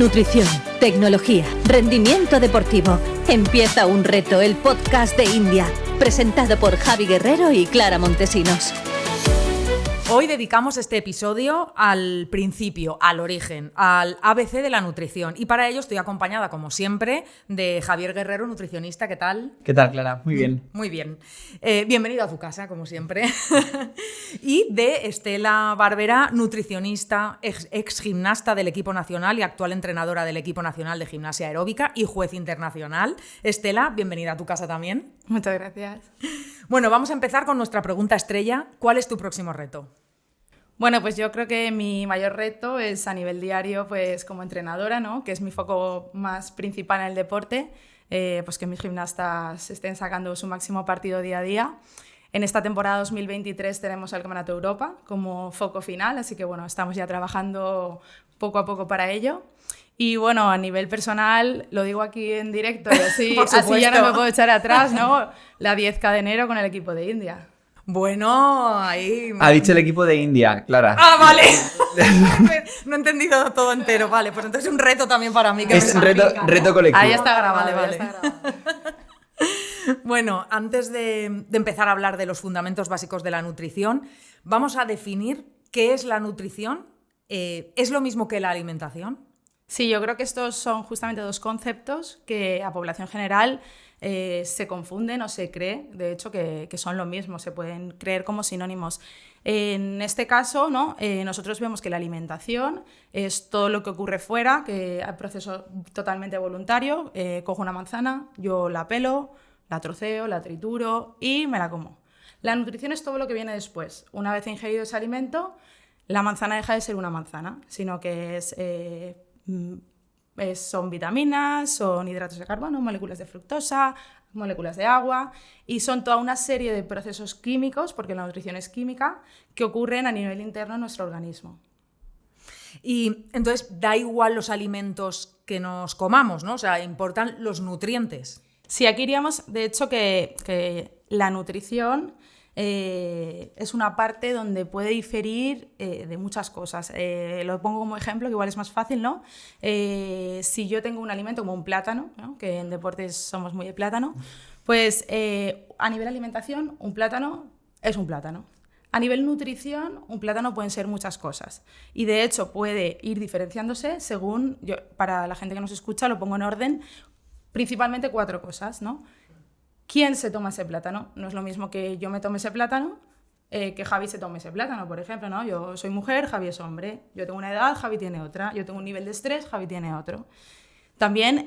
Nutrición, tecnología, rendimiento deportivo. Empieza un reto, el podcast de India, presentado por Javi Guerrero y Clara Montesinos. Hoy dedicamos este episodio al principio, al origen, al ABC de la nutrición. Y para ello estoy acompañada, como siempre, de Javier Guerrero, nutricionista. ¿Qué tal? ¿Qué tal, Clara? Muy bien. Muy bien. Bienvenido a tu casa, como siempre. Y de Estela Barbera, nutricionista, ex gimnasta del equipo nacional y actual entrenadora del equipo nacional de gimnasia aeróbica y juez internacional. Estela, bienvenida a tu casa también. Muchas gracias. Bueno, vamos a empezar con nuestra pregunta estrella. ¿Cuál es tu próximo reto? Bueno, pues yo creo que mi mayor reto es a nivel diario, pues como entrenadora, ¿no? Que es mi foco más principal en el deporte, pues que mis gimnastas estén sacando su máximo partido día a día. En esta temporada 2023 tenemos el Campeonato de Europa como foco final, así que bueno, estamos ya trabajando poco a poco para ello. Y bueno, a nivel personal, lo digo aquí en directo, y así ya no me puedo echar atrás, ¿no? La 10K de enero con el equipo de India. Bueno, ahí... Ha dicho el equipo de India, Clara. ¡Ah, vale! No he entendido todo entero. Vale, pues entonces es un reto también para mí. Que es un reto colectivo. Ahí está grabado, Vale. ya está grabado. Bueno, antes de empezar a hablar de los fundamentos básicos de la nutrición, vamos a definir qué es la nutrición. ¿Es lo mismo que la alimentación? Sí, yo creo que estos son justamente dos conceptos que a población general se confunden o se cree, de hecho, que son lo mismo, se pueden creer como sinónimos. En este caso, ¿no? Nosotros vemos que la alimentación es todo lo que ocurre fuera, que es un proceso totalmente voluntario. Cojo una manzana, yo la pelo, la troceo, la trituro y me la como. La nutrición es todo lo que viene después. Una vez ingerido ese alimento, la manzana deja de ser una manzana, sino que son vitaminas, son hidratos de carbono, moléculas de fructosa, moléculas de agua, y son toda una serie de procesos químicos, porque la nutrición es química, que ocurren a nivel interno en nuestro organismo. Y entonces da igual los alimentos que nos comamos, ¿no? O sea, importan los nutrientes. Sí, aquí diríamos, de hecho, que la nutrición es una parte donde puede diferir de muchas cosas. Lo pongo como ejemplo, que igual es más fácil, ¿no? Si yo tengo un alimento como un plátano, ¿no? Que en deportes somos muy de plátano, pues a nivel alimentación un plátano es un plátano. A nivel nutrición, un plátano pueden ser muchas cosas y de hecho puede ir diferenciándose según, para la gente que nos escucha lo pongo en orden, principalmente 4 cosas, ¿no? ¿Quién se toma ese plátano? No es lo mismo que yo me tome ese plátano que Javi se tome ese plátano, por ejemplo, ¿no? Yo soy mujer, Javi es hombre. Yo tengo una edad, Javi tiene otra. Yo tengo un nivel de estrés, Javi tiene otro. También,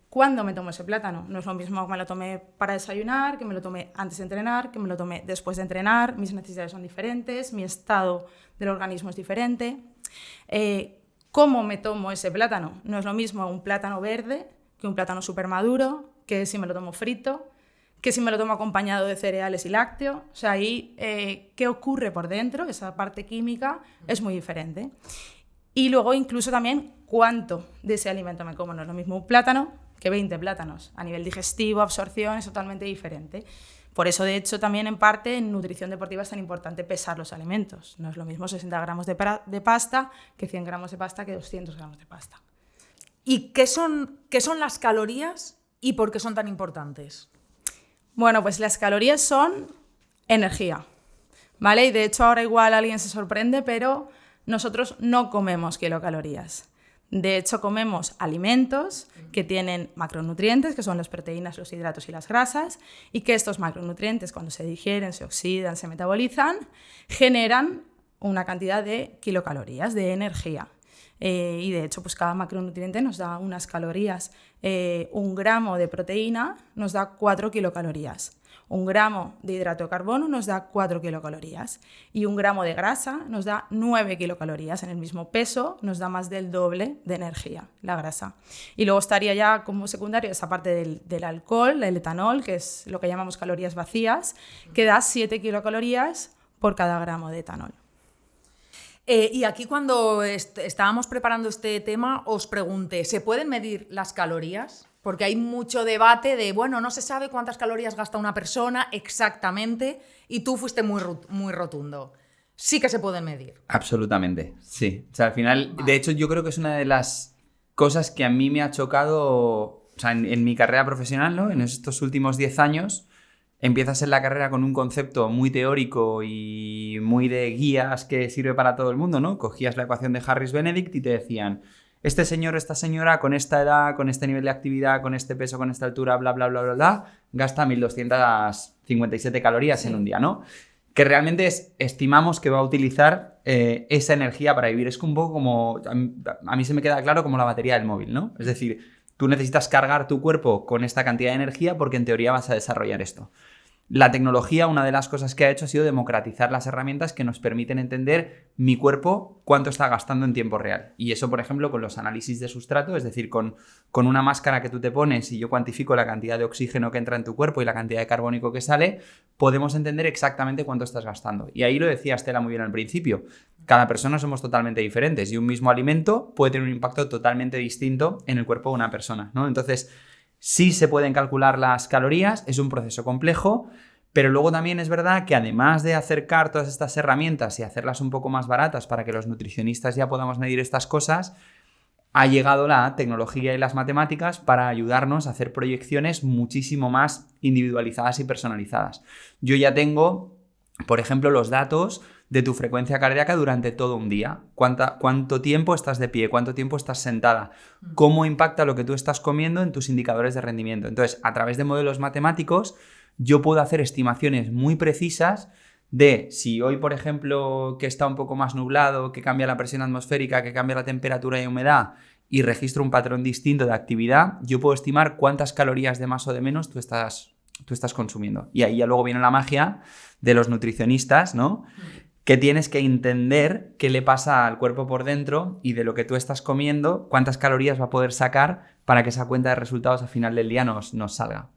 ¿cuándo me tomo ese plátano? No es lo mismo que me lo tome para desayunar, que me lo tome antes de entrenar, que me lo tome después de entrenar. Mis necesidades son diferentes, mi estado del organismo es diferente. ¿Cómo me tomo ese plátano? No es lo mismo un plátano verde que un plátano súper maduro, que si me lo tomo frito, que si me lo tomo acompañado de cereales y lácteo. O sea, ahí qué ocurre por dentro, esa parte química es muy diferente. Y luego incluso también cuánto de ese alimento me como. No es lo mismo un plátano que 20 plátanos. A nivel digestivo, absorción, es totalmente diferente. Por eso, de hecho, también en parte en nutrición deportiva es tan importante pesar los alimentos. No es lo mismo 60 gramos de pasta que 100 gramos de pasta que 200 gramos de pasta. ¿Y qué son las calorías y por qué son tan importantes? Bueno, pues las calorías son energía, ¿vale? Y de hecho ahora igual alguien se sorprende, pero nosotros no comemos kilocalorías. De hecho comemos alimentos que tienen macronutrientes, que son las proteínas, los hidratos y las grasas, y que estos macronutrientes cuando se digieren, se oxidan, se metabolizan, generan una cantidad de kilocalorías, de energía. Y de hecho, pues cada macronutriente nos da unas calorías. 1 gramo de proteína nos da 4 kilocalorías. 1 gramo de hidrato de carbono nos da 4 kilocalorías. Y 1 gramo de grasa nos da 9 kilocalorías. En el mismo peso nos da más del doble de energía, la grasa. Y luego estaría ya como secundario esa parte del alcohol, el etanol, que es lo que llamamos calorías vacías, que da 7 kilocalorías por cada gramo de etanol. Y aquí cuando estábamos preparando este tema os pregunté, ¿se pueden medir las calorías? Porque hay mucho debate de, bueno, no se sabe cuántas calorías gasta una persona exactamente y tú fuiste muy rotundo. Sí que se pueden medir. Absolutamente, sí. O sea, al final, de hecho, yo creo que es una de las cosas que a mí me ha chocado, o sea, en mi carrera profesional, ¿no? En estos últimos 10 años, empiezas en la carrera con un concepto muy teórico y muy de guías que sirve para todo el mundo, ¿no? Cogías la ecuación de Harris-Benedict y te decían, este señor, esta señora, con esta edad, con este nivel de actividad, con este peso, con esta altura, bla, bla, bla, bla, bla, gasta 1.257 calorías en un día, ¿no? Que realmente estimamos que va a utilizar esa energía para vivir. Es un poco como, a mí se me queda claro como la batería del móvil, ¿no? Es decir, tú necesitas cargar tu cuerpo con esta cantidad de energía porque en teoría vas a desarrollar esto. La tecnología, una de las cosas que ha hecho ha sido democratizar las herramientas que nos permiten entender mi cuerpo cuánto está gastando en tiempo real. Y eso, por ejemplo, con los análisis de sustrato, es decir, con una máscara que tú te pones y yo cuantifico la cantidad de oxígeno que entra en tu cuerpo y la cantidad de carbónico que sale, podemos entender exactamente cuánto estás gastando. Y ahí lo decía Estela muy bien al principio. Cada persona somos totalmente diferentes y un mismo alimento puede tener un impacto totalmente distinto en el cuerpo de una persona, ¿no? Entonces, sí se pueden calcular las calorías, es un proceso complejo, pero luego también es verdad que además de acercar todas estas herramientas y hacerlas un poco más baratas para que los nutricionistas ya podamos medir estas cosas, ha llegado la tecnología y las matemáticas para ayudarnos a hacer proyecciones muchísimo más individualizadas y personalizadas. Yo ya tengo, por ejemplo, los datos de tu frecuencia cardíaca durante todo un día. ¿Cuánto tiempo estás de pie? ¿Cuánto tiempo estás sentada? ¿Cómo impacta lo que tú estás comiendo en tus indicadores de rendimiento? Entonces, a través de modelos matemáticos, yo puedo hacer estimaciones muy precisas de si hoy, por ejemplo, que está un poco más nublado, que cambia la presión atmosférica, que cambia la temperatura y humedad y registro un patrón distinto de actividad, yo puedo estimar cuántas calorías de más o de menos tú estás consumiendo. Y ahí ya luego viene la magia de los nutricionistas, ¿no? Que tienes que entender qué le pasa al cuerpo por dentro y de lo que tú estás comiendo, cuántas calorías va a poder sacar para que esa cuenta de resultados al final del día nos salga.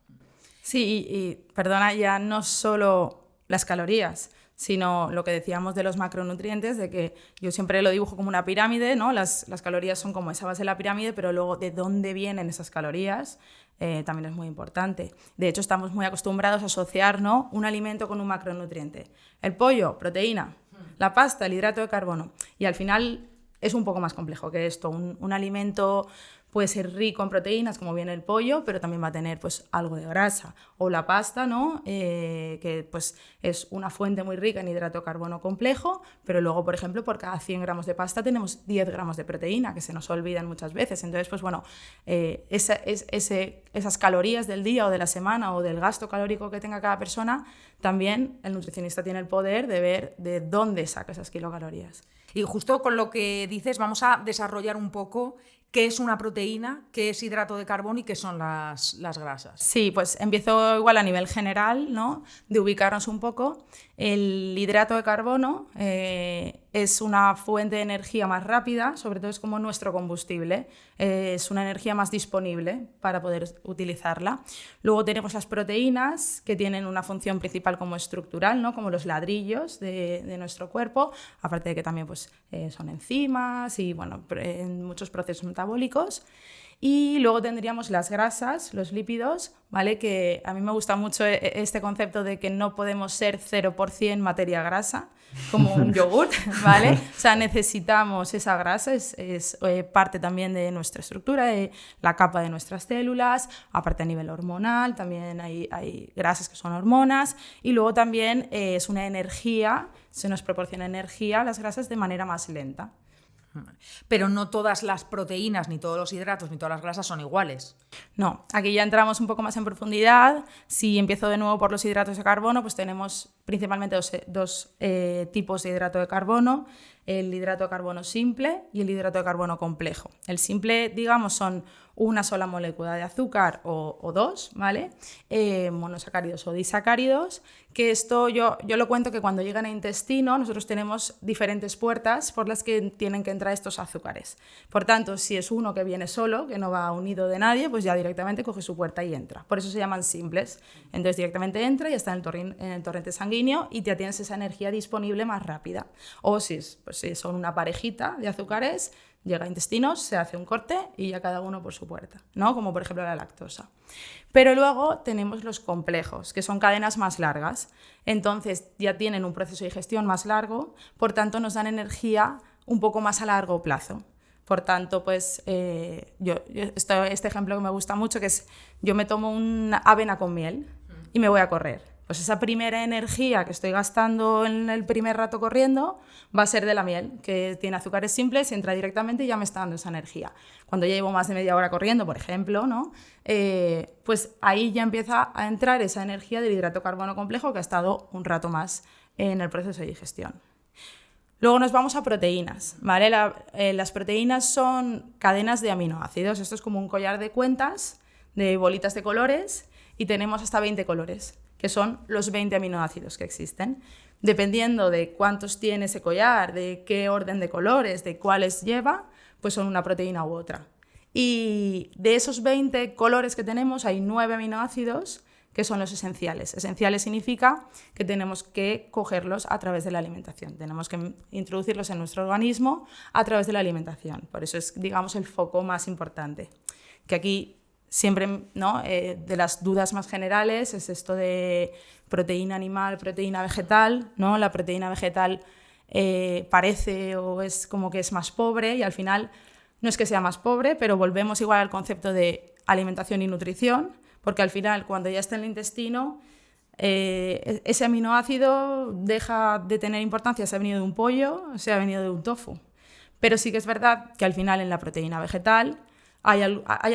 Sí, y perdona, ya no solo las calorías, sino lo que decíamos de los macronutrientes, de que yo siempre lo dibujo como una pirámide, ¿no? Las calorías son como esa base de la pirámide, pero luego de dónde vienen esas calorías también es muy importante. De hecho, estamos muy acostumbrados a asociar, ¿no?, un alimento con un macronutriente. El pollo, proteína, la pasta, el hidrato de carbono. Y al final es un poco más complejo que esto. Un alimento puede ser rico en proteínas, como viene el pollo, pero también va a tener pues algo de grasa. O la pasta, ¿no? Que pues es una fuente muy rica en hidrato de carbono complejo, pero luego, por ejemplo, por cada 100 gramos de pasta tenemos 10 gramos de proteína, que se nos olvidan muchas veces. Entonces, pues bueno, esas calorías del día o de la semana o del gasto calórico que tenga cada persona, también el nutricionista tiene el poder de ver de dónde saca esas kilocalorías. Y justo con lo que dices, vamos a desarrollar un poco qué es una proteína, qué es hidrato de carbono y qué son las grasas. Sí, pues empiezo igual a nivel general, ¿no?, de ubicarnos un poco. El hidrato de carbono es una fuente de energía más rápida, sobre todo es como nuestro combustible, es una energía más disponible para poder utilizarla. Luego tenemos las proteínas, que tienen una función principal como estructural, ¿no?, como los ladrillos de nuestro cuerpo, aparte de que también pues, son enzimas y bueno, en muchos procesos metabólicos. Y luego tendríamos las grasas, los lípidos, ¿vale? Que a mí me gusta mucho este concepto de que no podemos ser 0% materia grasa, como un yogurt, ¿vale? O sea, necesitamos esa grasa, es parte también de nuestra estructura, de la capa de nuestras células, aparte a nivel hormonal, también hay grasas que son hormonas, y luego también es una energía, se nos proporciona energía las grasas de manera más lenta. Pero no todas las proteínas, ni todos los hidratos, ni todas las grasas son iguales. No, aquí ya entramos un poco más en profundidad. Si empiezo de nuevo por los hidratos de carbono, pues tenemos principalmente dos tipos de hidrato de carbono, el hidrato de carbono simple y el hidrato de carbono complejo. El simple, digamos, son una sola molécula de azúcar o dos, ¿vale? Monosacáridos o disacáridos, que esto yo lo cuento que cuando llegan al intestino nosotros tenemos diferentes puertas por las que tienen que entrar estos azúcares. Por tanto, si es uno que viene solo, que no va unido de nadie, pues ya directamente coge su puerta y entra. Por eso se llaman simples. Entonces directamente entra y está en el torrente sanguíneo y ya tienes esa energía disponible más rápida. O si son una parejita de azúcares, llega a intestinos, se hace un corte y ya cada uno por su puerta, ¿no? Como por ejemplo la lactosa. Pero luego tenemos los complejos, que son cadenas más largas. Entonces ya tienen un proceso de digestión más largo, por tanto nos dan energía un poco más a largo plazo. Por tanto, pues este ejemplo que me gusta mucho, que es yo me tomo una avena con miel y me voy a correr. Pues esa primera energía que estoy gastando en el primer rato corriendo va a ser de la miel, que tiene azúcares simples, entra directamente y ya me está dando esa energía. Cuando ya llevo más de media hora corriendo, por ejemplo, ¿no? Pues ahí ya empieza a entrar esa energía del hidrato carbono complejo que ha estado un rato más en el proceso de digestión. Luego nos vamos a proteínas, ¿vale? Las proteínas son cadenas de aminoácidos. Esto es como un collar de cuentas de bolitas de colores y tenemos hasta 20 colores, que son los 20 aminoácidos que existen. Dependiendo de cuántos tiene ese collar, de qué orden de colores, de cuáles lleva, pues son una proteína u otra. Y de esos 20 colores que tenemos hay 9 aminoácidos que son los esenciales. Esenciales significa que tenemos que cogerlos a través de la alimentación, tenemos que introducirlos en nuestro organismo a través de la alimentación. Por eso es, digamos, el foco más importante. Que aquí siempre, ¿no? De las dudas más generales es esto de proteína animal, proteína vegetal, ¿no? La proteína vegetal parece o es como que es más pobre y al final no es que sea más pobre, pero volvemos igual al concepto de alimentación y nutrición, porque al final cuando ya está en el intestino ese aminoácido deja de tener importancia si ha venido de un pollo o si ha venido de un tofu. Pero sí que es verdad que al final en la proteína vegetal hay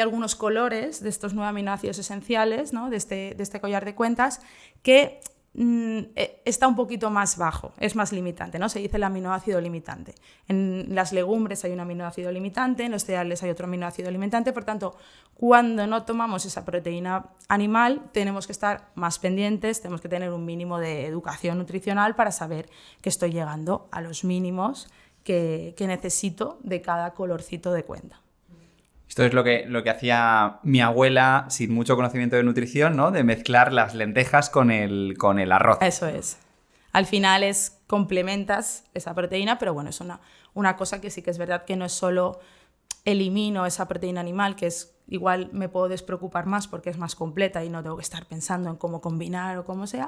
algunos colores de estos 9 aminoácidos esenciales, ¿no? de este collar de cuentas, que está un poquito más bajo, es más limitante, ¿no? Se dice el aminoácido limitante. En las legumbres hay un aminoácido limitante, en los cereales hay otro aminoácido limitante, por tanto, cuando no tomamos esa proteína animal, tenemos que estar más pendientes, tenemos que tener un mínimo de educación nutricional para saber que estoy llegando a los mínimos que necesito de cada colorcito de cuenta. Esto es lo que hacía mi abuela sin mucho conocimiento de nutrición, ¿no? De mezclar las lentejas con el arroz. Eso es. Al final complementas esa proteína, pero bueno, es una cosa que sí que es verdad que no es solo elimino esa proteína animal, que es igual me puedo despreocupar más porque es más completa y no tengo que estar pensando en cómo combinar o cómo sea,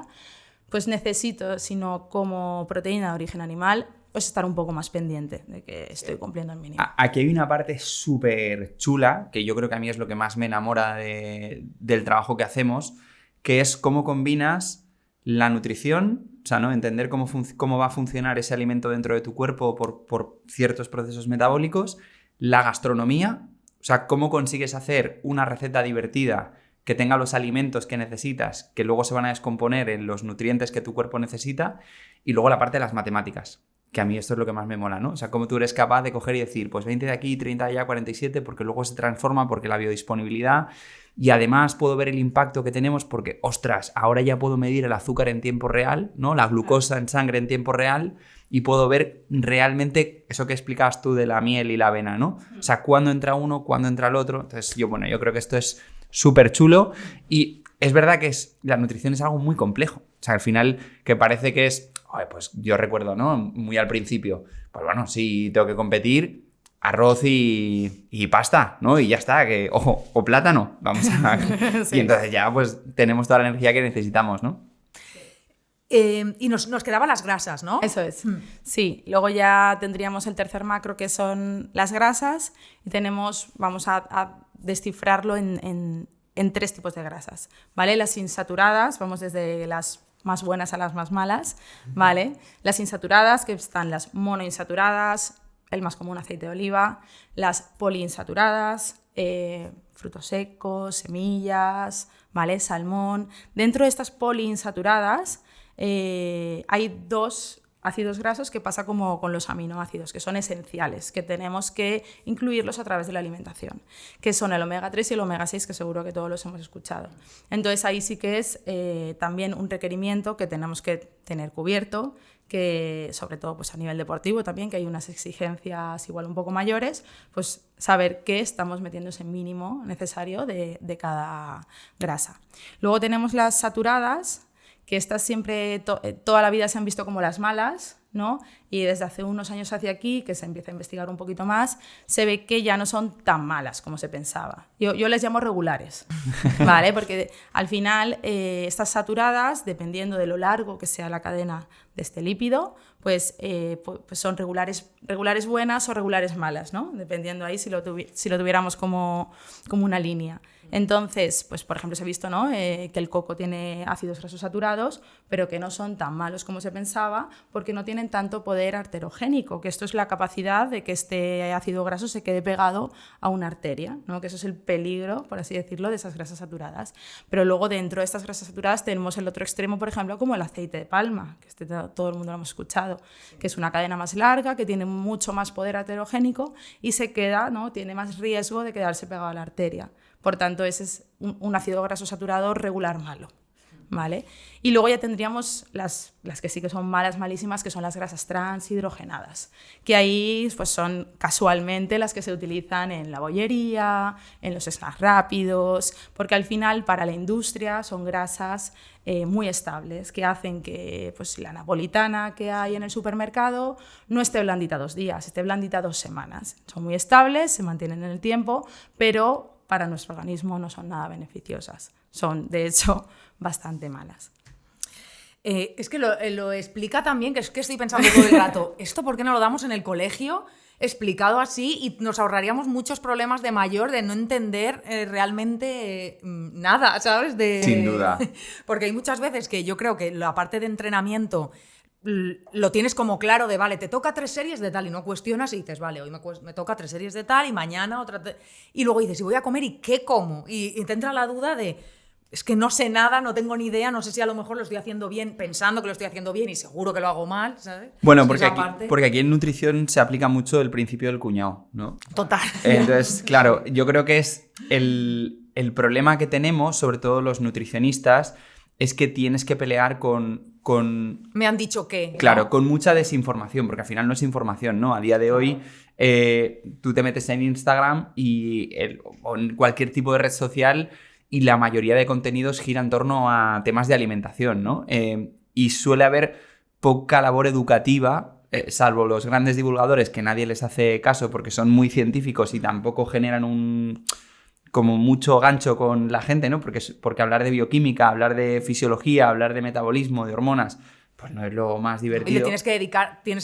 pues necesito, sino como proteína de origen animal, pues estar un poco más pendiente de que estoy cumpliendo el mínimo. Aquí hay una parte súper chula, que yo creo que a mí es lo que más me enamora del trabajo que hacemos, que es cómo combinas la nutrición, o sea, ¿no? Entender cómo va a funcionar ese alimento dentro de tu cuerpo por ciertos procesos metabólicos, la gastronomía, o sea, cómo consigues hacer una receta divertida que tenga los alimentos que necesitas, que luego se van a descomponer en los nutrientes que tu cuerpo necesita, y luego la parte de las matemáticas, que a mí esto es lo que más me mola, ¿no? O sea, cómo tú eres capaz de coger y decir, pues 20 de aquí, 30 de allá, 47, porque luego se transforma, porque la biodisponibilidad, y además puedo ver el impacto que tenemos porque, ostras, ahora ya puedo medir el azúcar en tiempo real, ¿no? La glucosa en sangre en tiempo real, y puedo ver realmente eso que explicabas tú de la miel y la avena, ¿no? O sea, cuándo entra uno, cuándo entra el otro. Entonces, yo creo que esto es súper chulo, y es verdad que la nutrición es algo muy complejo. O sea, al final, que parece que es, pues yo recuerdo, ¿no? Muy al principio, pues bueno, si tengo que competir, arroz y pasta, ¿no? Y ya está, o plátano, vamos a... Sí. Y entonces ya pues tenemos toda la energía que necesitamos, ¿no? Y nos quedaban las grasas, ¿no? Eso es. Sí, luego ya tendríamos el tercer macro, que son las grasas, y vamos a descifrarlo en 3 tipos de grasas, ¿vale? Las insaturadas, vamos desde las más buenas a las más malas, ¿vale? Las insaturadas, que están las monoinsaturadas, el más común aceite de oliva, las poliinsaturadas, frutos secos, semillas, ¿vale? Salmón. Dentro de estas poliinsaturadas hay 2 ácidos grasos que pasa como con los aminoácidos, que son esenciales, que tenemos que incluirlos a través de la alimentación, que son el omega 3 y el omega 6, que seguro que todos los hemos escuchado. Entonces ahí sí que es también un requerimiento que tenemos que tener cubierto, que sobre todo pues a nivel deportivo también, que hay unas exigencias igual un poco mayores, pues saber qué estamos metiendo ese mínimo necesario de cada grasa. Luego tenemos las saturadas, que estas siempre, toda la vida se han visto como las malas, ¿no? Y desde hace unos años hacia aquí, que se empieza a investigar un poquito más, se ve que ya no son tan malas como se pensaba. Yo les llamo regulares, ¿vale? Porque al final estas saturadas, dependiendo de lo largo que sea la cadena este lípido, pues son regulares buenas o regulares malas, ¿no? Dependiendo ahí si lo tuviéramos como una línea. Entonces, pues por ejemplo, se ha visto, ¿no? Que el coco tiene ácidos grasos saturados, pero que no son tan malos como se pensaba, porque no tienen tanto poder arteriogénico, que esto es la capacidad de que este ácido graso se quede pegado a una arteria, ¿no? Que eso es el peligro, por así decirlo, de esas grasas saturadas. Pero luego dentro de estas grasas saturadas tenemos el otro extremo, por ejemplo, como el aceite de palma, que todo el mundo lo hemos escuchado, que es una cadena más larga, que tiene mucho más poder arteriogénico y se queda, ¿no? Tiene más riesgo de quedarse pegado a la arteria. Por tanto, ese es un ácido graso saturado regular malo, ¿vale? Y luego ya tendríamos las que sí que son malas, malísimas, que son las grasas trans hidrogenadas, que ahí pues son casualmente las que se utilizan en la bollería, en los snacks rápidos, porque al final para la industria son grasas muy estables, que hacen que pues, la napolitana que hay en el supermercado no esté blandita 2 días, esté blandita 2 semanas. Son muy estables, se mantienen en el tiempo, pero para nuestro organismo no son nada beneficiosas. Son, de hecho, bastante malas. Es que lo explica también, que es que estoy pensando todo el rato, ¿esto por qué no lo damos en el colegio? Explicado así, y nos ahorraríamos muchos problemas de mayor de no entender realmente nada, ¿sabes? Sin duda. Porque hay muchas veces que yo creo que la parte de entrenamiento lo tienes como claro de, vale, te toca 3 series de tal, y no cuestionas y dices, vale, hoy me toca 3 series de tal y mañana otra... Y luego dices, ¿y voy a comer y qué como? Y te entra la duda de, es que no sé nada, no tengo ni idea, no sé si a lo mejor lo estoy haciendo bien, pensando que lo estoy haciendo bien y seguro que lo hago mal, ¿sabes? Bueno, porque aquí en nutrición se aplica mucho el principio del cuñado, ¿no? Total. Entonces, claro, yo creo que es el problema que tenemos, sobre todo los nutricionistas, es que tienes que pelear con... Me han dicho que... Claro, ¿no? con mucha desinformación, porque al final no es información, ¿no? A día de hoy tú te metes en Instagram o en cualquier tipo de red social y la mayoría de contenidos gira en torno a temas de alimentación, ¿no? Y suele haber poca labor educativa, salvo los grandes divulgadores que nadie les hace caso porque son muy científicos y tampoco generan como mucho gancho con la gente, ¿no? Porque hablar de bioquímica, hablar de fisiología, hablar de metabolismo, de hormonas, pues no es lo más divertido. Y le tienes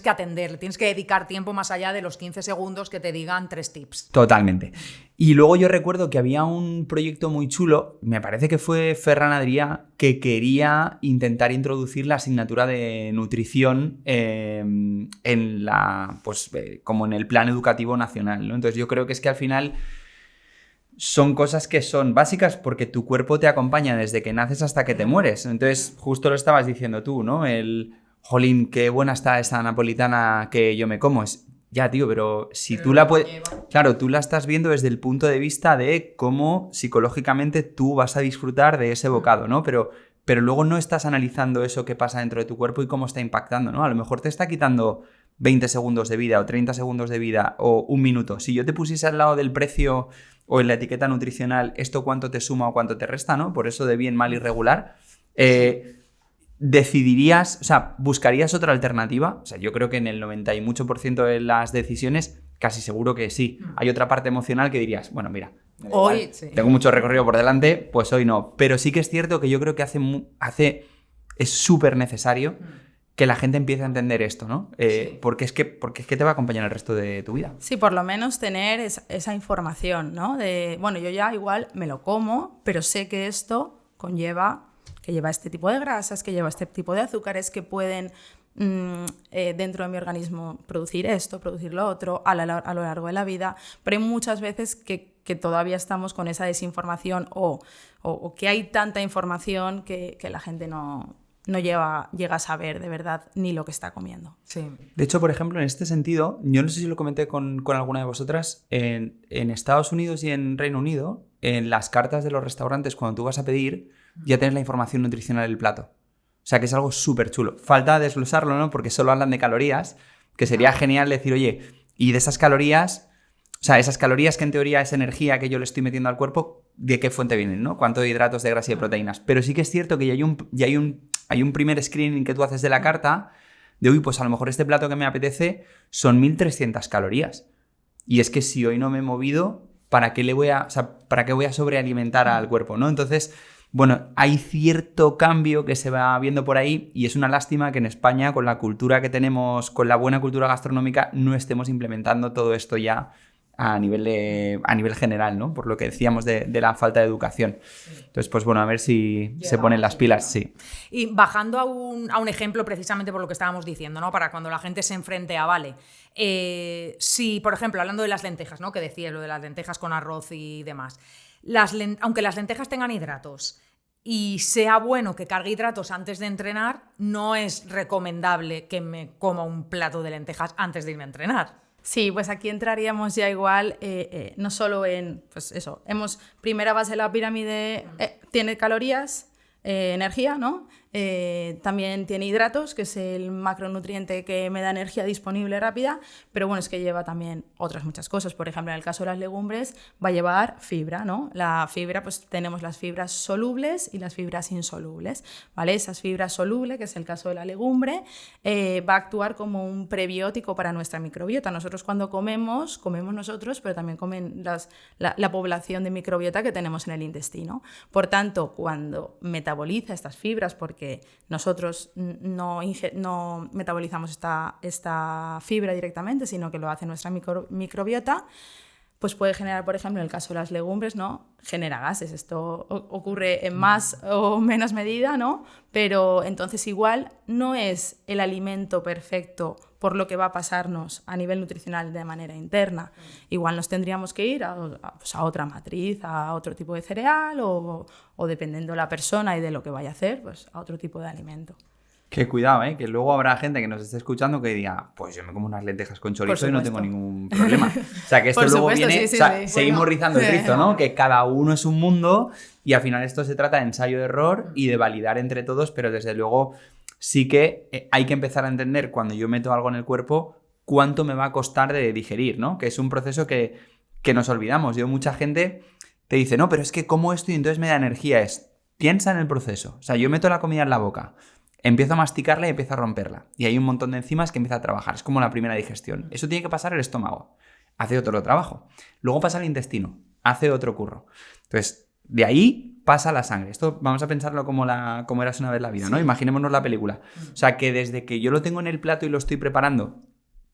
que atender, le tienes que dedicar tiempo más allá de los 15 segundos que te digan 3 tips. Totalmente. Y luego yo recuerdo que había un proyecto muy chulo, me parece que fue Ferran Adrià, que quería intentar introducir la asignatura de nutrición como en el plan educativo nacional, ¿no? Entonces yo creo que es que al final... son cosas que son básicas porque tu cuerpo te acompaña desde que naces hasta que te mueres. Entonces, justo lo estabas diciendo tú, ¿no? Jolín, qué buena está esa napolitana que yo me como. Ya, tío, pero si tú la puedes... Claro, tú la estás viendo desde el punto de vista de cómo psicológicamente tú vas a disfrutar de ese bocado, ¿no? Pero luego no estás analizando eso que pasa dentro de tu cuerpo y cómo está impactando, ¿no? A lo mejor te está quitando 20 segundos de vida o 30 segundos de vida o 1 minuto. Si yo te pusiese al lado del precio... o en la etiqueta nutricional, esto cuánto te suma o cuánto te resta, ¿no? Por eso de bien, mal y regular. Decidirías, o sea, ¿buscarías otra alternativa? O sea, yo creo que en el 90 y mucho % de las decisiones, casi seguro que sí. Hay otra parte emocional que dirías, bueno, mira, hoy sí. Tengo mucho recorrido por delante, pues hoy no. Pero sí que es cierto que yo creo que es súper necesario que la gente empiece a entender esto, ¿no? Sí. Porque es que te va a acompañar el resto de tu vida. Sí, por lo menos tener esa información, ¿no? Bueno, yo ya igual me lo como, pero sé que esto lleva este tipo de grasas, que lleva este tipo de azúcares que pueden dentro de mi organismo producir esto, producir lo otro a lo largo de la vida. Pero hay muchas veces que todavía estamos con esa desinformación o que hay tanta información que la gente no llega a saber de verdad ni lo que está comiendo. Sí. De hecho, por ejemplo, en este sentido, yo no sé si lo comenté con alguna de vosotras, en Estados Unidos y en Reino Unido, en las cartas de los restaurantes, cuando tú vas a pedir, ya tienes la información nutricional del plato. O sea, que es algo súper chulo. Falta desglosarlo, ¿no? Porque solo hablan de calorías, que sería genial decir, oye, y de esas calorías... O sea, esas calorías que en teoría es energía que yo le estoy metiendo al cuerpo, ¿de qué fuente vienen, no? ¿Cuánto de hidratos, de grasa y de proteínas? Pero sí que es cierto que ya hay un primer screening que tú haces de la carta de, uy, pues a lo mejor este plato que me apetece son 1.300 calorías. Y es que si hoy no me he movido, ¿para qué voy a sobrealimentar al cuerpo, no? Entonces, bueno, hay cierto cambio que se va viendo por ahí y es una lástima que en España, con la cultura que tenemos, con la buena cultura gastronómica, no estemos implementando todo esto ya a nivel general, ¿no? Por lo que decíamos de la falta de educación. Entonces, pues bueno, a ver si se ponen las pilas, sí. Y bajando a un ejemplo precisamente por lo que estábamos diciendo, ¿no? Para cuando la gente se enfrente a, vale, si, por ejemplo, hablando de las lentejas, ¿no? Que decías, lo de las lentejas con arroz y demás. Aunque las lentejas tengan hidratos y sea bueno que cargue hidratos antes de entrenar, no es recomendable que me coma un plato de lentejas antes de irme a entrenar. Sí, pues aquí entraríamos ya igual, no solo en, pues eso, primera base de la pirámide, tiene calorías, energía, ¿no? También tiene hidratos, que es el macronutriente que me da energía disponible rápida, pero bueno, es que lleva también otras muchas cosas. Por ejemplo, en el caso de las legumbres va a llevar fibra, ¿no? La fibra, pues tenemos las fibras solubles y las fibras insolubles, ¿vale? Esas fibras solubles, que es el caso de la legumbre, va a actuar como un prebiótico para nuestra microbiota. Nosotros cuando comemos nosotros, pero también comen la población de microbiota que tenemos en el intestino. Por tanto, cuando metaboliza estas fibras, porque nosotros no metabolizamos esta fibra directamente, sino que lo hace nuestra microbiota, pues puede generar, por ejemplo, en el caso de las legumbres, ¿no? Genera gases. Esto ocurre en más o menos medida, ¿no? Pero entonces igual no es el alimento perfecto por lo que va a pasarnos a nivel nutricional de manera interna. Igual nos tendríamos que ir a otra matriz, a otro tipo de cereal o dependiendo de la persona y de lo que vaya a hacer, pues a otro tipo de alimento. Que cuidado, que luego habrá gente que nos esté escuchando que diga, pues yo me como unas lentejas con chorizo y no tengo ningún problema. O sea, que esto luego viene, sí, seguimos rizando el rizo, ¿no? Que cada uno es un mundo y al final esto se trata de ensayo-error y de validar entre todos, pero desde luego sí que hay que empezar a entender cuando yo meto algo en el cuerpo cuánto me va a costar de digerir, ¿no? Que es un proceso que nos olvidamos. Mucha gente te dice, no, pero es que como esto y entonces me da energía. Piensa en el proceso. O sea, yo meto la comida en la boca, empiezo a masticarla y empiezo a romperla. Y hay un montón de enzimas que empieza a trabajar. Es como la primera digestión. Eso tiene que pasar el estómago. Hace otro trabajo. Luego pasa el intestino. Hace otro curro. Entonces, de ahí pasa la sangre. Esto vamos a pensarlo como eras una vez la vida, ¿no? Sí. Imaginémonos la película. O sea, que desde que yo lo tengo en el plato y lo estoy preparando,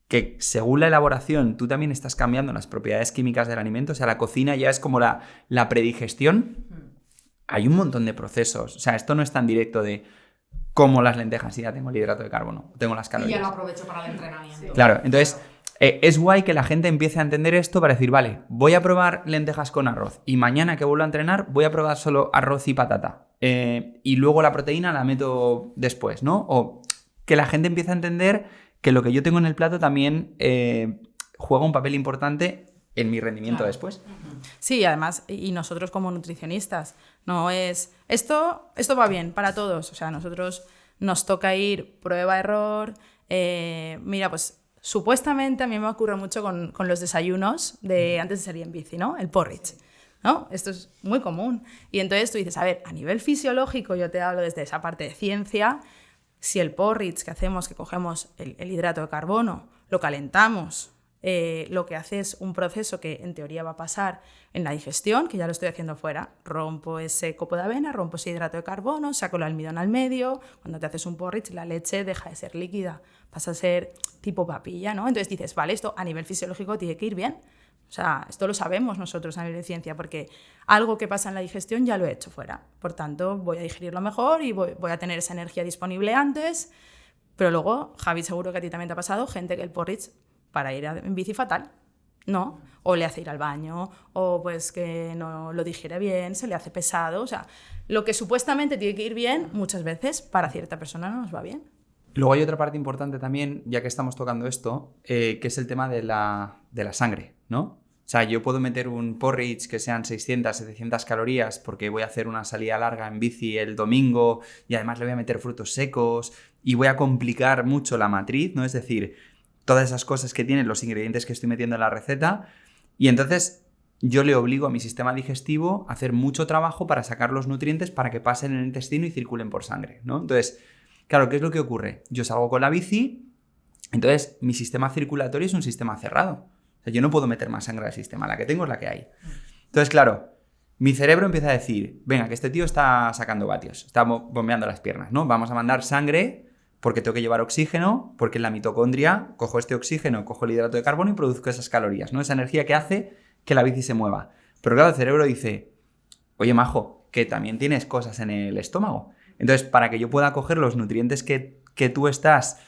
que según la elaboración tú también estás cambiando las propiedades químicas del alimento. O sea, la cocina ya es como la predigestión. Hay un montón de procesos. O sea, esto no es tan directo de como las lentejas, y ya tengo el hidrato de carbono, tengo las calorías. Y ya lo aprovecho para el entrenamiento. Sí. Claro, entonces es guay que la gente empiece a entender esto para decir, vale, voy a probar lentejas con arroz y mañana que vuelvo a entrenar voy a probar solo arroz y patata. Y luego la proteína la meto después, ¿no? O que la gente empiece a entender que lo que yo tengo en el plato también juega un papel importante en mi rendimiento después. Sí, además, y nosotros como nutricionistas, no es... Esto va bien para todos, o sea, nosotros nos toca ir prueba-error. Mira, pues supuestamente a mí me ocurre mucho con los desayunos de antes de salir en bici, ¿no? El porridge, ¿no? Esto es muy común. Y entonces tú dices, a ver, a nivel fisiológico, yo te hablo desde esa parte de ciencia, si el porridge que hacemos, que cogemos el hidrato de carbono, lo calentamos, lo que hace es un proceso que en teoría va a pasar en la digestión, que ya lo estoy haciendo fuera. Rompo ese copo de avena, rompo ese hidrato de carbono, saco el almidón al medio. Cuando te haces un porridge, la leche deja de ser líquida, pasa a ser tipo papilla, ¿no? Entonces dices, vale, esto a nivel fisiológico tiene que ir bien. O sea, esto lo sabemos nosotros a nivel de ciencia, porque algo que pasa en la digestión ya lo he hecho fuera. Por tanto, voy a digerirlo mejor y voy a tener esa energía disponible antes. Pero luego, Javi, seguro que a ti también te ha pasado, gente que el porridge para ir en bici fatal, ¿no? O le hace ir al baño, o pues que no lo digiere bien, se le hace pesado. O sea, lo que supuestamente tiene que ir bien, muchas veces para cierta persona no nos va bien. Luego hay otra parte importante también, ya que estamos tocando esto, que es el tema de la sangre, ¿no? O sea, yo puedo meter un porridge que sean 600, 700 calorías porque voy a hacer una salida larga en bici el domingo y además le voy a meter frutos secos y voy a complicar mucho la matriz, ¿no? Es decir, todas esas cosas que tienen los ingredientes que estoy metiendo en la receta y entonces yo le obligo a mi sistema digestivo a hacer mucho trabajo para sacar los nutrientes para que pasen en el intestino y circulen por sangre, ¿no? Entonces, claro, ¿qué es lo que ocurre? Yo salgo con la bici, entonces mi sistema circulatorio es un sistema cerrado. O sea, yo no puedo meter más sangre al sistema, la que tengo es la que hay. Entonces, claro, mi cerebro empieza a decir, venga, que este tío está sacando vatios, está bombeando las piernas, ¿no? Vamos a mandar sangre porque tengo que llevar oxígeno, porque en la mitocondria cojo este oxígeno, cojo el hidrato de carbono y produzco esas calorías, ¿no? Esa energía que hace que la bici se mueva. Pero claro, el cerebro dice, oye, majo, que también tienes cosas en el estómago. Entonces, para que yo pueda coger los nutrientes que tú estás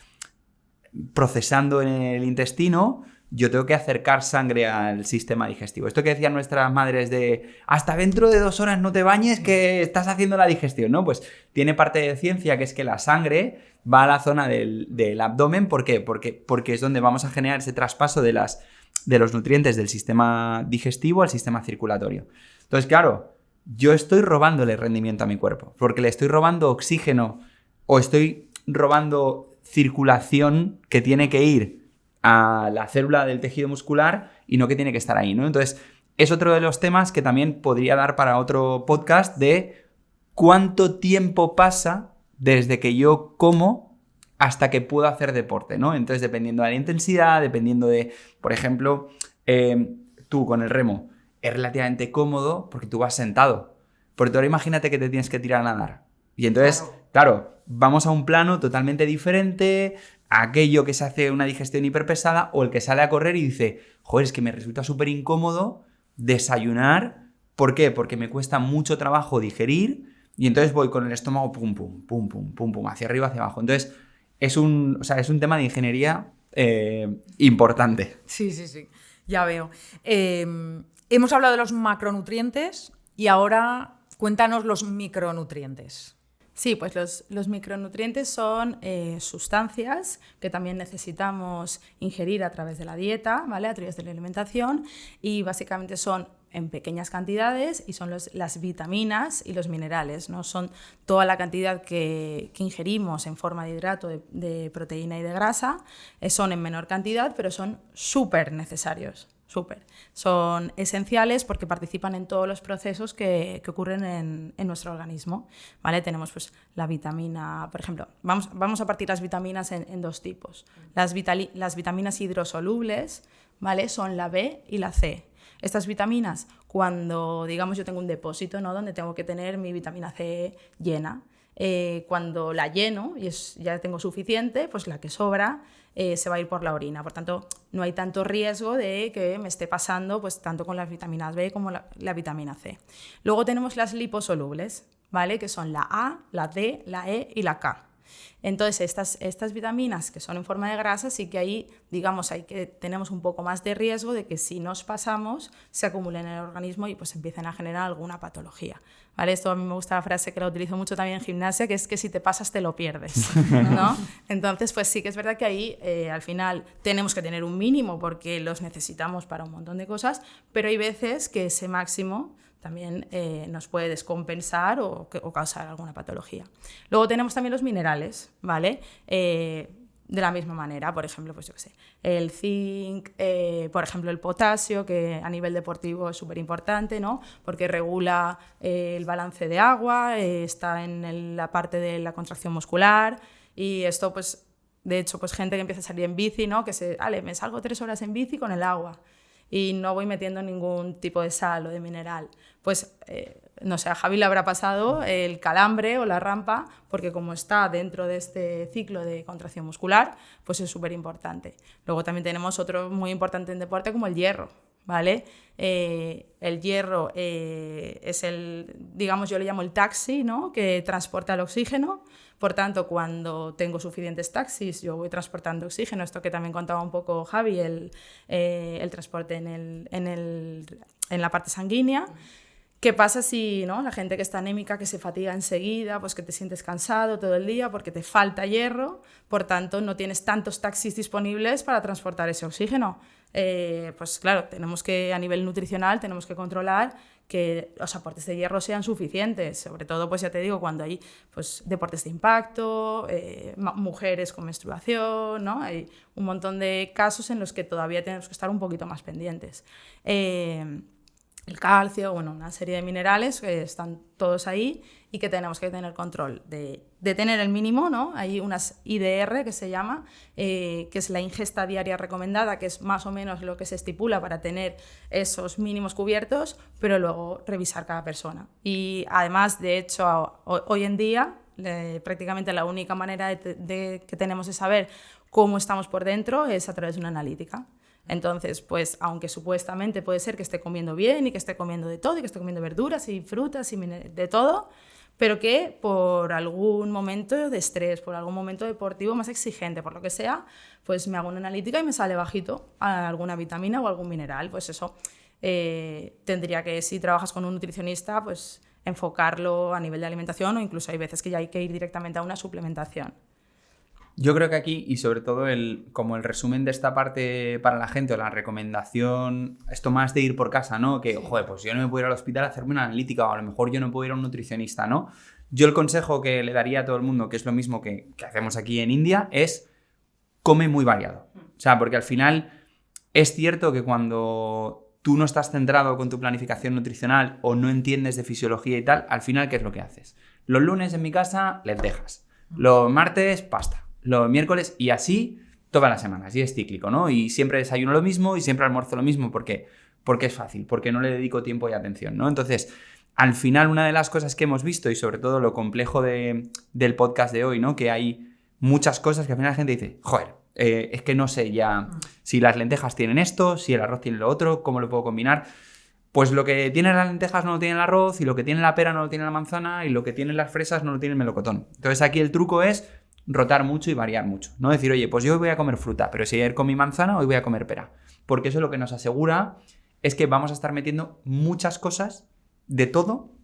procesando en el intestino, yo tengo que acercar sangre al sistema digestivo. Esto que decían nuestras madres de hasta dentro de 2 horas no te bañes que estás haciendo la digestión, ¿no? Pues tiene parte de ciencia que es que la sangre va a la zona del abdomen. ¿Por qué? Porque es donde vamos a generar ese traspaso de los nutrientes del sistema digestivo al sistema circulatorio. Entonces, claro, yo estoy robándole rendimiento a mi cuerpo porque le estoy robando oxígeno o estoy robando circulación que tiene que ir a la célula del tejido muscular y no que tiene que estar ahí, ¿no? Entonces, es otro de los temas que también podría dar para otro podcast de cuánto tiempo pasa desde que yo como hasta que puedo hacer deporte, ¿no? Entonces, dependiendo de la intensidad, dependiendo de, por ejemplo, tú con el remo, es relativamente cómodo porque tú vas sentado. Porque tú ahora imagínate que te tienes que tirar a nadar. Y entonces, claro, vamos a un plano totalmente diferente a aquello que se hace una digestión hiperpesada o el que sale a correr y dice, joder, es que me resulta súper incómodo desayunar. ¿Por qué? Porque me cuesta mucho trabajo digerir y entonces voy con el estómago pum, pum, pum, pum, pum, pum, hacia arriba, hacia abajo. Entonces, es un tema de ingeniería importante. Sí, ya veo. Hemos hablado de los macronutrientes y ahora cuéntanos los micronutrientes. Sí, pues los micronutrientes son sustancias que también necesitamos ingerir a través de la dieta, ¿vale? A través de la alimentación, y básicamente son en pequeñas cantidades y son las vitaminas y los minerales, ¿no? Son toda la cantidad que ingerimos en forma de hidrato, de proteína y de grasa, son en menor cantidad, pero son súper necesarios. Son esenciales porque participan en todos los procesos que ocurren en nuestro organismo, ¿vale? Tenemos pues la vitamina, por ejemplo, vamos a partir las vitaminas en 2 tipos. Las vitaminas hidrosolubles, ¿vale? Son la B y la C. Estas vitaminas, cuando, digamos, yo tengo un depósito, ¿no? Donde tengo que tener mi vitamina C llena, cuando la lleno y ya tengo suficiente, pues la que sobra se va a ir por la orina. Por tanto, no hay tanto riesgo de que me esté pasando pues, tanto con las vitaminas B como la vitamina C. Luego tenemos las liposolubles, ¿vale? Que son la A, la D, la E y la K. Entonces, estas vitaminas que son en forma de grasa, sí que ahí, digamos, tenemos un poco más de riesgo de que si nos pasamos, se acumulen en el organismo y pues empiecen a generar alguna patología, ¿vale? Esto a mí me gusta la frase que la utilizo mucho también en gimnasia, que es que si te pasas te lo pierdes, ¿no? Entonces, pues sí que es verdad que ahí al final tenemos que tener un mínimo porque los necesitamos para un montón de cosas, pero hay veces que ese máximo también nos puede descompensar o causar alguna patología. Luego tenemos también los minerales, ¿vale? De la misma manera, por ejemplo, pues yo qué sé, el zinc, por ejemplo, el potasio, que a nivel deportivo es súper importante, ¿no? Porque regula el balance de agua, está en la parte de la contracción muscular y esto, pues, de hecho, pues gente que empieza a salir en bici, ¿no? Que me salgo 3 horas en bici con el agua y no voy metiendo ningún tipo de sal o de mineral. Pues, no sé, a Javi le habrá pasado el calambre o la rampa, porque como está dentro de este ciclo de contracción muscular, pues es súper importante. Luego también tenemos otro muy importante en deporte como el hierro, ¿vale? El hierro es digamos, yo le llamo el taxi, ¿no? Que transporta el oxígeno. Por tanto, cuando tengo suficientes taxis, yo voy transportando oxígeno. Esto que también contaba un poco Javi, el transporte en la parte sanguínea. ¿Qué pasa si, ¿no? La gente que está anémica, que se fatiga enseguida, pues que te sientes cansado todo el día porque te falta hierro, por tanto no tienes tantos taxis disponibles para transportar ese oxígeno? Pues claro, a nivel nutricional tenemos que controlar que los aportes de hierro sean suficientes, sobre todo, pues ya te digo, cuando hay pues, deportes de impacto, mujeres con menstruación, ¿no? Hay un montón de casos en los que todavía tenemos que estar un poquito más pendientes. el calcio, bueno, una serie de minerales que están todos ahí y que tenemos que tener control de tener el mínimo, ¿no? Hay unas IDR que se llama, que es la ingesta diaria recomendada, que es más o menos lo que se estipula para tener esos mínimos cubiertos, pero luego revisar cada persona. Y además, de hecho, hoy en día, prácticamente la única manera que tenemos de saber cómo estamos por dentro es a través de una analítica. Entonces, pues, aunque supuestamente puede ser que esté comiendo bien y que esté comiendo de todo y que esté comiendo verduras y frutas y de todo, pero que por algún momento de estrés, por algún momento deportivo más exigente, por lo que sea, pues me hago una analítica y me sale bajito alguna vitamina o algún mineral. Pues eso tendría que, si trabajas con un nutricionista, pues enfocarlo a nivel de alimentación, o incluso hay veces que ya hay que ir directamente a una suplementación. Yo creo que aquí, y sobre todo como el resumen de esta parte para la gente, o la recomendación, esto más de ir por casa, ¿no? Que, joder, pues yo no me puedo ir al hospital a hacerme una analítica, o a lo mejor yo no puedo ir a un nutricionista, ¿no? Yo el consejo que le daría a todo el mundo, que es lo mismo que hacemos aquí en India, es come muy variado. O sea, porque al final es cierto que cuando tú no estás centrado con tu planificación nutricional o no entiendes de fisiología y tal, al final, ¿qué es lo que haces? Los lunes en mi casa, lentejas. Los martes, pasta. Los miércoles, y así todas las semanas, y es cíclico, ¿no? Y siempre desayuno lo mismo y siempre almuerzo lo mismo, porque es fácil, porque no le dedico tiempo y atención, ¿no? Entonces, al final, una de las cosas que hemos visto, y sobre todo lo complejo del podcast de hoy, ¿no? Que hay muchas cosas que al final la gente dice, joder, es que no sé ya si las lentejas tienen esto, si el arroz tiene lo otro, cómo lo puedo combinar. Pues lo que tiene las lentejas no lo tiene el arroz, y lo que tiene la pera no lo tiene la manzana, y lo que tiene las fresas no lo tiene el melocotón. Entonces, aquí el truco es rotar mucho y variar mucho, ¿no? Decir, oye, pues yo hoy voy a comer fruta, pero si ayer comí manzana, hoy voy a comer pera. Porque eso lo que nos asegura es que vamos a estar metiendo muchas cosas de todo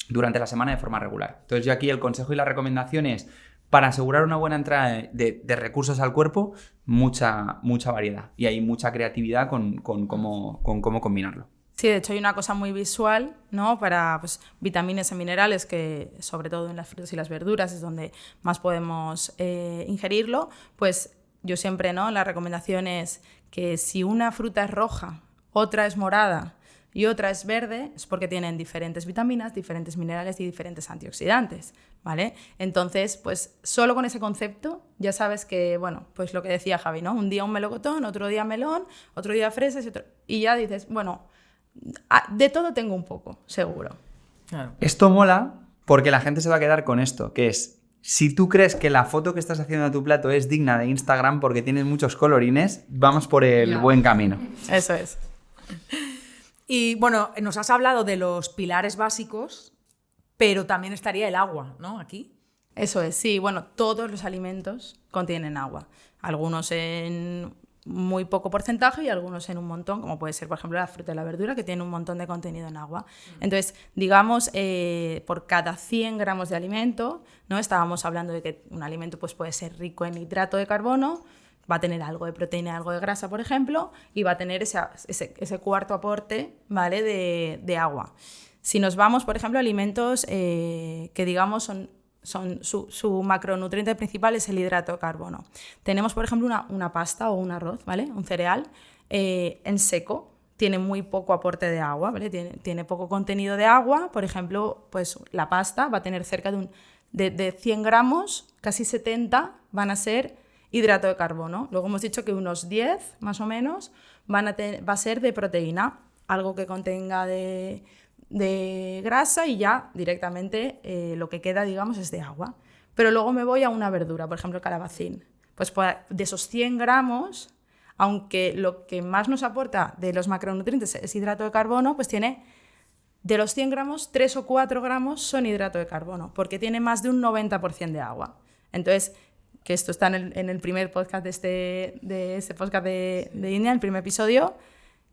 durante la semana de forma regular. Entonces yo aquí el consejo y la recomendación es, para asegurar una buena entrada de recursos al cuerpo, mucha variedad. Y hay mucha creatividad con cómo combinarlo. Sí, de hecho hay una cosa muy visual, ¿no? Para pues, vitaminas y minerales, que sobre todo en las frutas y las verduras es donde más podemos ingerirlo. Pues yo siempre, ¿no? La recomendación es que si una fruta es roja, otra es morada y otra es verde, es porque tienen diferentes vitaminas, diferentes minerales y diferentes antioxidantes, ¿vale? Entonces, pues solo con ese concepto ya sabes que, bueno, pues lo que decía Javi, ¿no? Un día un melocotón, otro día melón, otro día fresas y ya dices, bueno, de todo tengo un poco, seguro. Claro. Esto mola porque la gente se va a quedar con esto, que es, si tú crees que la foto que estás haciendo de tu plato es digna de Instagram porque tienes muchos colorines, vamos por el buen camino. Eso es. Y bueno, nos has hablado de los pilares básicos, pero también estaría el agua, ¿no? Aquí. Eso es, sí. Bueno, todos los alimentos contienen agua. Algunos en muy poco porcentaje y algunos en un montón, como puede ser, por ejemplo, la fruta y la verdura, que tiene un montón de contenido en agua. Entonces, digamos, por cada 100 gramos de alimento, ¿no? Estábamos hablando de que un alimento pues, puede ser rico en hidrato de carbono, va a tener algo de proteína, algo de grasa, por ejemplo, y va a tener ese cuarto aporte, ¿vale? de agua. Si nos vamos, por ejemplo, a alimentos que, digamos, su macronutriente principal es el hidrato de carbono. Tenemos, por ejemplo, una pasta o un arroz, ¿vale? Un cereal en seco, tiene muy poco aporte de agua, ¿vale? Tiene poco contenido de agua. Por ejemplo, pues la pasta va a tener cerca de 100 gramos, casi 70 van a ser hidrato de carbono. Luego hemos dicho que unos 10, más o menos, va a ser de proteína, algo que contenga de grasa, y ya directamente lo que queda, digamos, es de agua. Pero luego me voy a una verdura, por ejemplo, el calabacín. Pues de esos 100 gramos, aunque lo que más nos aporta de los macronutrientes es hidrato de carbono, pues tiene, de los 100 gramos, 3 o 4 gramos son hidrato de carbono, porque tiene más de un 90% de agua. Entonces, que esto está en el primer podcast de este podcast de India, el primer episodio,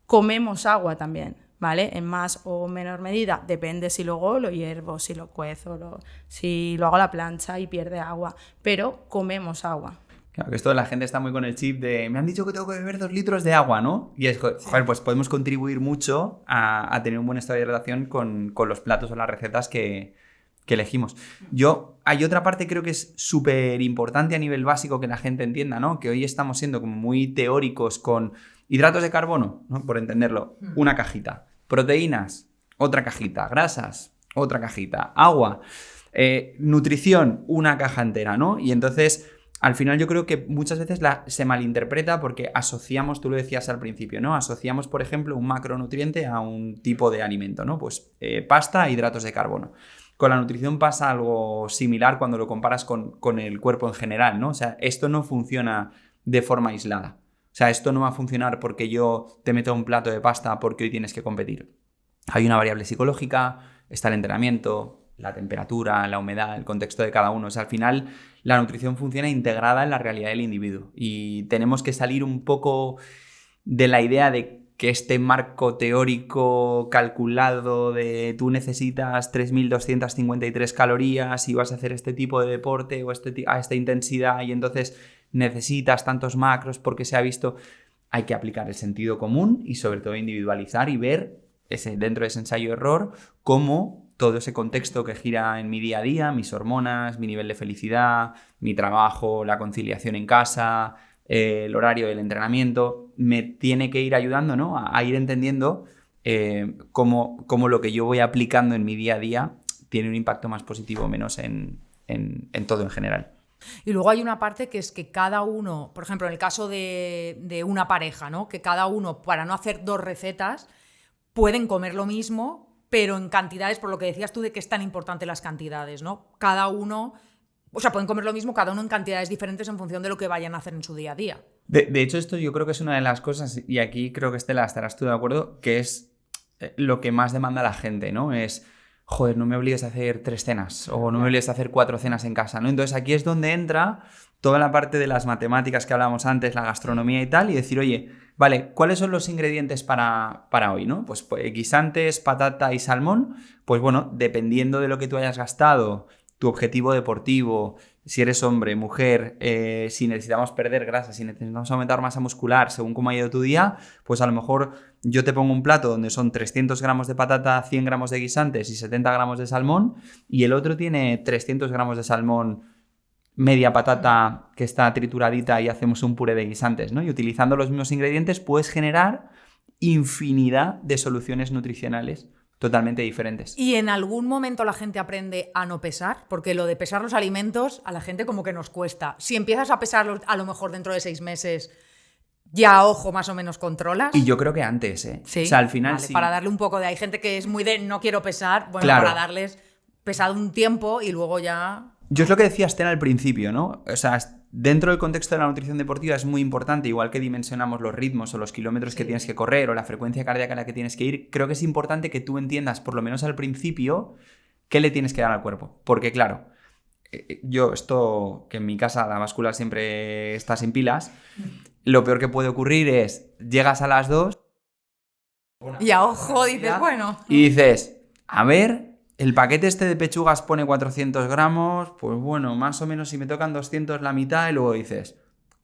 comemos agua también, ¿vale? En más o menor medida, depende si luego lo hiervo, si lo cuezo, si lo hago a la plancha y pierde agua, pero comemos agua. Claro, que esto la gente está muy con el chip de me han dicho que tengo que beber 2 litros de agua, ¿no? Y es, joder, pues podemos contribuir mucho a tener un buen estado de hidratación con los platos o las recetas que elegimos. Hay otra parte, creo que es súper importante a nivel básico que la gente entienda, ¿no? Que hoy estamos siendo como muy teóricos con hidratos de carbono, ¿no? Por entenderlo, una cajita. proteínas, otra cajita, grasas, otra cajita, agua, nutrición, una caja entera, ¿no? Y entonces, al final yo creo que muchas veces se malinterpreta porque asociamos, tú lo decías al principio, ¿no? Asociamos, por ejemplo, un macronutriente a un tipo de alimento, ¿no? Pues pasta e hidratos de carbono. Con la nutrición pasa algo similar cuando lo comparas con el cuerpo en general, ¿no? O sea, esto no funciona de forma aislada. O sea, esto no va a funcionar porque yo te meto un plato de pasta porque hoy tienes que competir. Hay una variable psicológica, está el entrenamiento, la temperatura, la humedad, el contexto de cada uno. O sea, al final la nutrición funciona integrada en la realidad del individuo y tenemos que salir un poco de la idea de que este marco teórico calculado de tú necesitas 3.253 calorías y vas a hacer este tipo de deporte o a esta intensidad y entonces necesitas tantos macros porque se ha visto. Hay que aplicar el sentido común y sobre todo individualizar y ver dentro de ese ensayo-error cómo todo ese contexto que gira en mi día a día, mis hormonas, mi nivel de felicidad, mi trabajo, la conciliación en casa, el horario del entrenamiento, me tiene que ir ayudando, ¿no? a ir entendiendo cómo lo que yo voy aplicando en mi día a día tiene un impacto más positivo o menos en todo en general. Y luego hay una parte que es que cada uno, por ejemplo, en el caso de una pareja, ¿no? Que cada uno, para no hacer 2 recetas, pueden comer lo mismo, pero en cantidades, por lo que decías tú de que es tan importante las cantidades, ¿no? Cada uno, o sea, pueden comer lo mismo, cada uno en cantidades diferentes en función de lo que vayan a hacer en su día a día. De hecho, esto yo creo que es una de las cosas, y aquí creo que Estela estarás tú de acuerdo, que es lo que más demanda la gente, ¿no? Es, joder, no me obligues a hacer 3 cenas o no me obligues a hacer 4 cenas en casa, ¿no? Entonces aquí es donde entra toda la parte de las matemáticas que hablábamos antes, la gastronomía y tal, y decir, oye, vale, ¿cuáles son los ingredientes para hoy, ¿no? Pues guisantes, patata y salmón, pues bueno, dependiendo de lo que tú hayas gastado, tu objetivo deportivo, si eres hombre, mujer, si necesitamos perder grasa, si necesitamos aumentar masa muscular, según cómo ha ido tu día, pues a lo mejor yo te pongo un plato donde son 300 gramos de patata, 100 gramos de guisantes y 70 gramos de salmón, y el otro tiene 300 gramos de salmón, media patata que está trituradita y hacemos un puré de guisantes, ¿no? Y utilizando los mismos ingredientes puedes generar infinidad de soluciones nutricionales totalmente diferentes. ¿Y en algún momento la gente aprende a no pesar? Porque lo de pesar los alimentos a la gente como que nos cuesta. Si empiezas a pesarlos a lo mejor dentro de 6 meses, ya ojo, más o menos controlas. Y yo creo que antes, ¿eh? Sí, o sea, al final vale, sí. Para darle un poco de... Hay gente que es muy de no quiero pesar, bueno, claro. Para darles pesado un tiempo y luego ya... Yo es lo que decía Estela al principio, ¿no? O sea, dentro del contexto de la nutrición deportiva es muy importante, igual que dimensionamos los ritmos o los kilómetros que tienes que correr o la frecuencia cardíaca a la que tienes que ir, creo que es importante que tú entiendas, por lo menos al principio, qué le tienes que dar al cuerpo. Porque claro, yo esto, que en mi casa la báscula siempre está sin pilas, lo peor que puede ocurrir es, llegas a las 2... Y a ojo dices, bueno... Y dices, a ver... El paquete este de pechugas pone 400 gramos, pues bueno, más o menos si me tocan 200 la mitad y luego dices,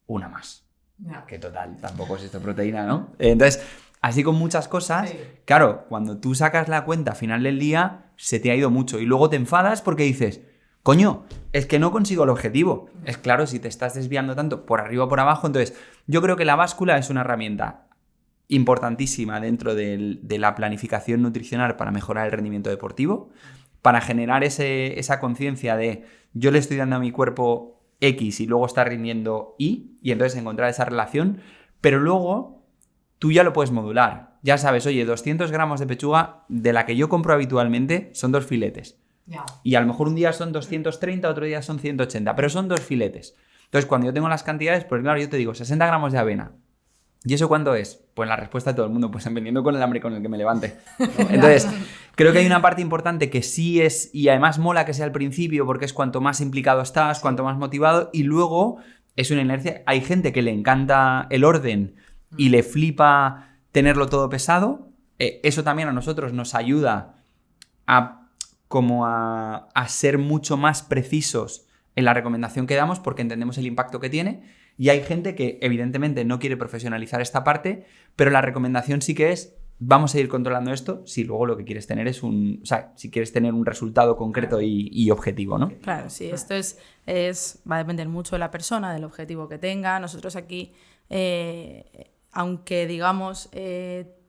una más. No. Que total, tampoco es esto proteína, ¿no? Entonces, así con muchas cosas, claro, cuando tú sacas la cuenta a final del día, se te ha ido mucho y luego te enfadas porque dices, coño, es que no consigo el objetivo. Es claro, si te estás desviando tanto por arriba o por abajo, entonces yo creo que la báscula es una herramienta importantísima dentro de la planificación nutricional para mejorar el rendimiento deportivo, para generar esa conciencia de yo le estoy dando a mi cuerpo X y luego está rindiendo Y entonces encontrar esa relación, pero luego tú ya lo puedes modular. Ya sabes, oye, 200 gramos de pechuga de la que yo compro habitualmente son 2 filetes. Yeah. Y a lo mejor un día son 230, otro día son 180, pero son 2 filetes. Entonces cuando yo tengo las cantidades, pues claro, yo te digo 60 gramos de avena. ¿Y eso cuánto es? Pues la respuesta de todo el mundo, pues dependiendo con el hambre con el que me levante, ¿no? Entonces, creo que hay una parte importante que sí es, y además mola que sea al principio, porque es cuanto más implicado estás, cuanto más motivado, y luego es una inercia. Hay gente que le encanta el orden y le flipa tenerlo todo pesado. Eso también a nosotros nos ayuda a ser mucho más precisos en la recomendación que damos porque entendemos el impacto que tiene. Y hay gente que evidentemente no quiere profesionalizar esta parte, pero la recomendación sí que es, vamos a ir controlando esto si luego lo que quieres tener es si quieres tener un resultado concreto y objetivo, ¿no? Claro, sí, esto va a depender mucho de la persona, del objetivo que tenga. Nosotros aquí aunque digamos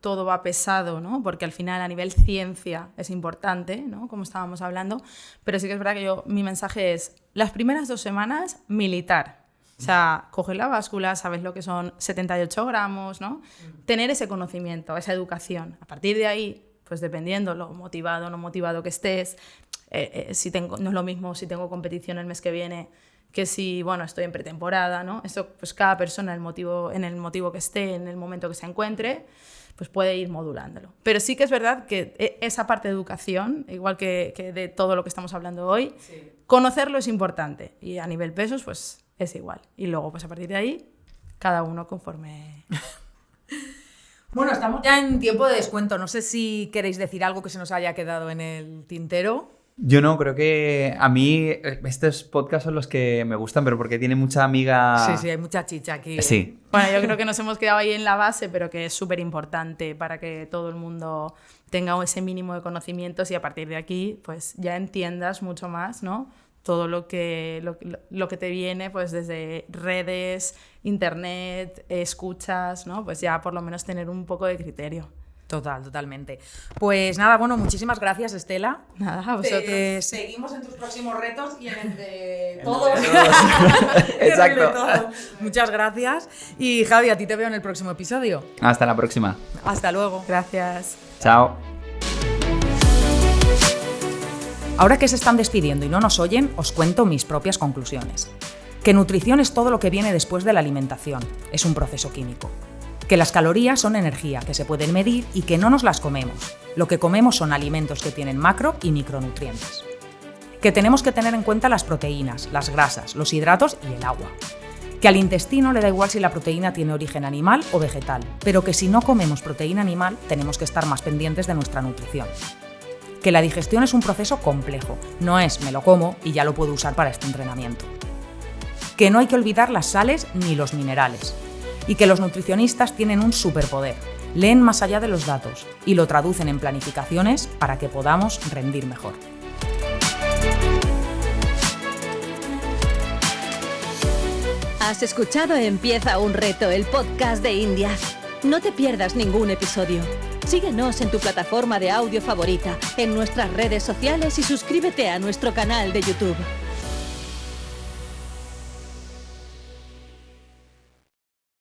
todo va pesado, ¿no? Porque al final a nivel ciencia es importante, ¿no? Como estábamos hablando, pero sí que es verdad que mi mensaje es, las primeras 2 semanas, militar. O sea, coger la báscula, sabes lo que son 78 gramos, ¿no? Tener ese conocimiento, esa educación. A partir de ahí, pues dependiendo lo motivado o no motivado que estés, no es lo mismo si tengo competición el mes que viene que si, bueno, estoy en pretemporada, ¿no? Esto, pues cada persona en el motivo que esté, en el momento que se encuentre, pues puede ir modulándolo. Pero sí que es verdad que esa parte de educación, igual que de todo lo que estamos hablando hoy, sí, conocerlo es importante. Y a nivel pesos, pues es igual. Y luego, pues a partir de ahí, cada uno conforme... Bueno, estamos ya en tiempo de descuento. No sé si queréis decir algo que se nos haya quedado en el tintero. Yo no, creo que a mí estos podcasts son los que me gustan, pero porque tiene mucha amiga... Sí, hay mucha chicha aquí. Sí. Bueno, yo creo que nos hemos quedado ahí en la base, pero que es súper importante para que todo el mundo tenga ese mínimo de conocimientos y a partir de aquí pues ya entiendas mucho más, ¿no? Todo lo que te viene pues desde redes, internet, escuchas, ¿no? Pues ya por lo menos tener un poco de criterio. Totalmente. Pues nada, bueno, muchísimas gracias, Estela. Nada, a vosotros. Seguimos en tus próximos retos y en el de todos. Exacto. Muchas gracias. Y Javi, a ti te veo en el próximo episodio. Hasta la próxima. Hasta luego. Gracias. Chao. Ahora que se están despidiendo y no nos oyen, os cuento mis propias conclusiones. Que nutrición es todo lo que viene después de la alimentación. Es un proceso químico. Que las calorías son energía que se pueden medir y que no nos las comemos. Lo que comemos son alimentos que tienen macro y micronutrientes. Que tenemos que tener en cuenta las proteínas, las grasas, los hidratos y el agua. Que al intestino le da igual si la proteína tiene origen animal o vegetal, pero que si no comemos proteína animal tenemos que estar más pendientes de nuestra nutrición. Que la digestión es un proceso complejo, no es me lo como y ya lo puedo usar para este entrenamiento. Que no hay que olvidar las sales ni los minerales. Y que los nutricionistas tienen un superpoder, leen más allá de los datos y lo traducen en planificaciones para que podamos rendir mejor. Has escuchado Empieza un reto, el podcast de India. No te pierdas ningún episodio. Síguenos en tu plataforma de audio favorita, en nuestras redes sociales y suscríbete a nuestro canal de YouTube.